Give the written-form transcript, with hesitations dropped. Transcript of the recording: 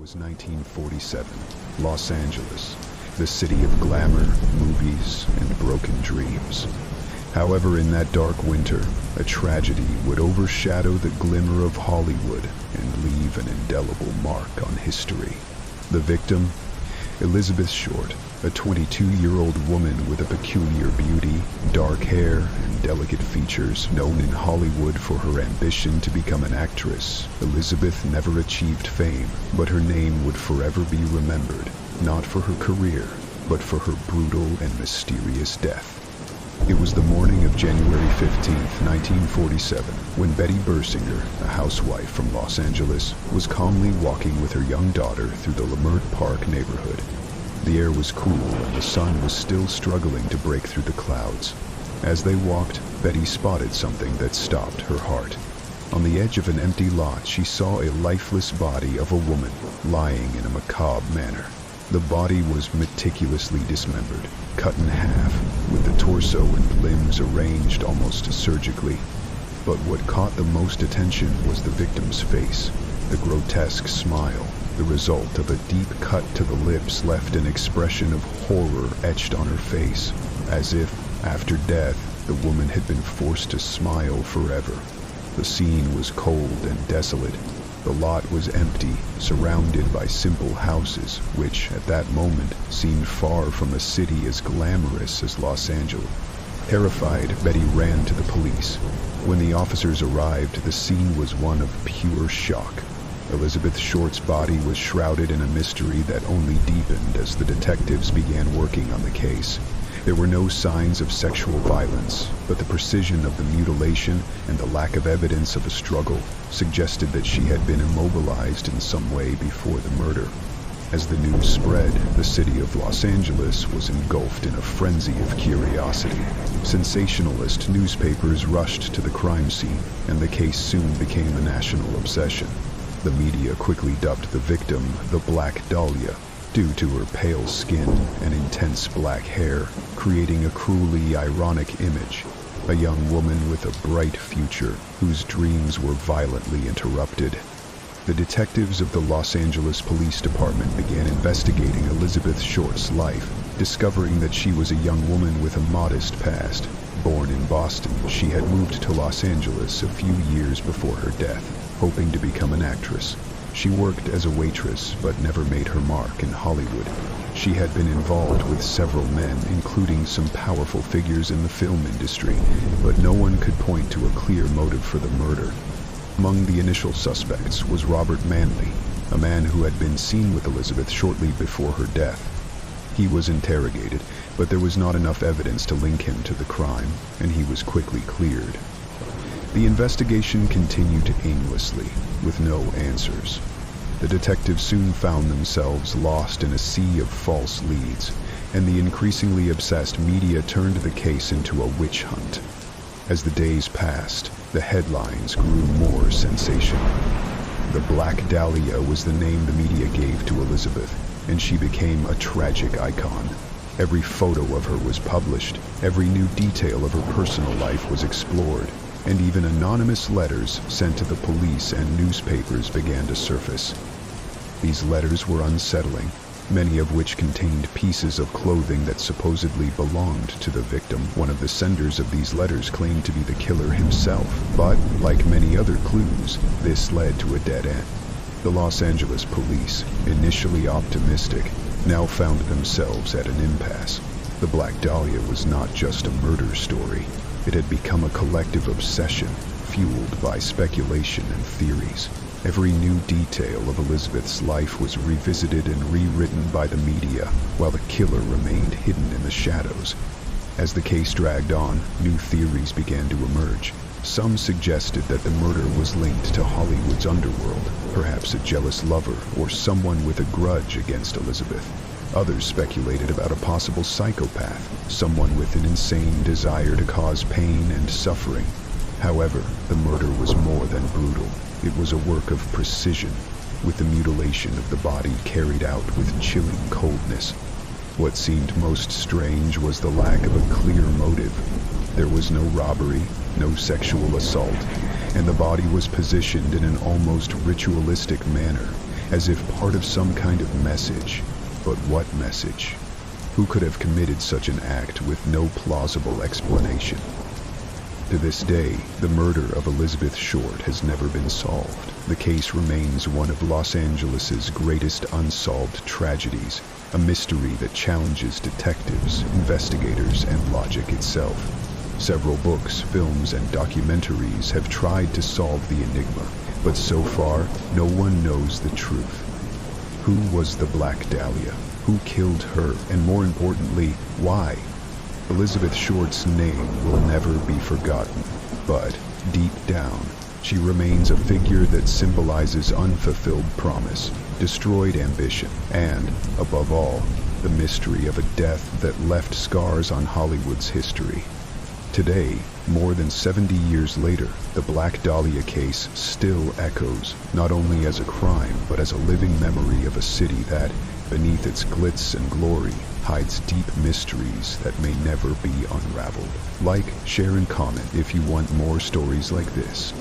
was 1947, Los Angeles, the city of glamour, movies, and broken dreams. However, in that dark winter, a tragedy would overshadow the glimmer of Hollywood and leave an indelible mark on history. The victim? Elizabeth Short, a 22-year-old woman with a peculiar beauty, dark hair, and delicate features, known in Hollywood for her ambition to become an actress. Elizabeth never achieved fame, but her name would forever be remembered, not for her career, but for her brutal and mysterious death. It was the morning of January 15, 1947, when Betty Bersinger, a housewife from Los Angeles, was calmly walking with her young daughter through the Leimert Park neighborhood. The air was cool and the sun was still struggling to break through the clouds. As they walked, Betty spotted something that stopped her heart. On the edge of an empty lot, she saw a lifeless body of a woman lying in a macabre manner. The body was meticulously dismembered, cut in half, with the torso and limbs arranged almost surgically. But what caught the most attention was the victim's face. The grotesque smile, the result of a deep cut to the lips, left an expression of horror etched on her face, as if, after death, the woman had been forced to smile forever. The scene was cold and desolate. The lot was empty, surrounded by simple houses, which, at that moment, seemed far from a city as glamorous as Los Angeles. Terrified, Betty ran to the police. When the officers arrived, the scene was one of pure shock. Elizabeth Short's body was shrouded in a mystery that only deepened as the detectives began working on the case. There were no signs of sexual violence, but the precision of the mutilation and the lack of evidence of a struggle suggested that she had been immobilized in some way before the murder. As the news spread, the city of Los Angeles was engulfed in a frenzy of curiosity. Sensationalist newspapers rushed to the crime scene, and the case soon became a national obsession. The media quickly dubbed the victim the Black Dahlia, due to her pale skin and intense black hair, creating a cruelly ironic image. A young woman with a bright future, whose dreams were violently interrupted. The detectives of the Los Angeles Police Department began investigating Elizabeth Short's life, discovering that she was a young woman with a modest past. Born in Boston, she had moved to Los Angeles a few years before her death, hoping to become an actress. She worked as a waitress, but never made her mark in Hollywood. She had been involved with several men, including some powerful figures in the film industry, but no one could point to a clear motive for the murder. Among the initial suspects was Robert Manley, a man who had been seen with Elizabeth shortly before her death. He was interrogated, but there was not enough evidence to link him to the crime, and he was quickly cleared. The investigation continued aimlessly, with no answers. The detectives soon found themselves lost in a sea of false leads, and the increasingly obsessed media turned the case into a witch hunt. As the days passed, the headlines grew more sensational. The Black Dahlia was the name the media gave to Elizabeth, and she became a tragic icon. Every photo of her was published, every new detail of her personal life was explored, and even anonymous letters sent to the police and newspapers began to surface. These letters were unsettling, many of which contained pieces of clothing that supposedly belonged to the victim. One of the senders of these letters claimed to be the killer himself, but, like many other clues, this led to a dead end. The Los Angeles police, initially optimistic, now found themselves at an impasse. The Black Dahlia was not just a murder story. It had become a collective obsession, fueled by speculation and theories. Every new detail of Elizabeth's life was revisited and rewritten by the media, while the killer remained hidden in the shadows. As the case dragged on, new theories began to emerge. Some suggested that the murder was linked to Hollywood's underworld, perhaps a jealous lover or someone with a grudge against Elizabeth. Others speculated about a possible psychopath, someone with an insane desire to cause pain and suffering. However, the murder was more than brutal. It was a work of precision, with the mutilation of the body carried out with chilling coldness. What seemed most strange was the lack of a clear motive. There was no robbery, no sexual assault, and the body was positioned in an almost ritualistic manner, as if part of some kind of message. But what message? Who could have committed such an act with no plausible explanation? To this day, the murder of Elizabeth Short has never been solved. The case remains one of Los Angeles's greatest unsolved tragedies, a mystery that challenges detectives, investigators, and logic itself. Several books, films, and documentaries have tried to solve the enigma, but so far, no one knows the truth. Who was the Black Dahlia? Who killed her? And more importantly, why? Elizabeth Short's name will never be forgotten, but deep down, she remains a figure that symbolizes unfulfilled promise, destroyed ambition, and, above all, the mystery of a death that left scars on Hollywood's history. Today, more than 70 years later, the Black Dahlia case still echoes, not only as a crime, but as a living memory of a city that, beneath its glitz and glory, hides deep mysteries that may never be unraveled. Like, share, and comment if you want more stories like this.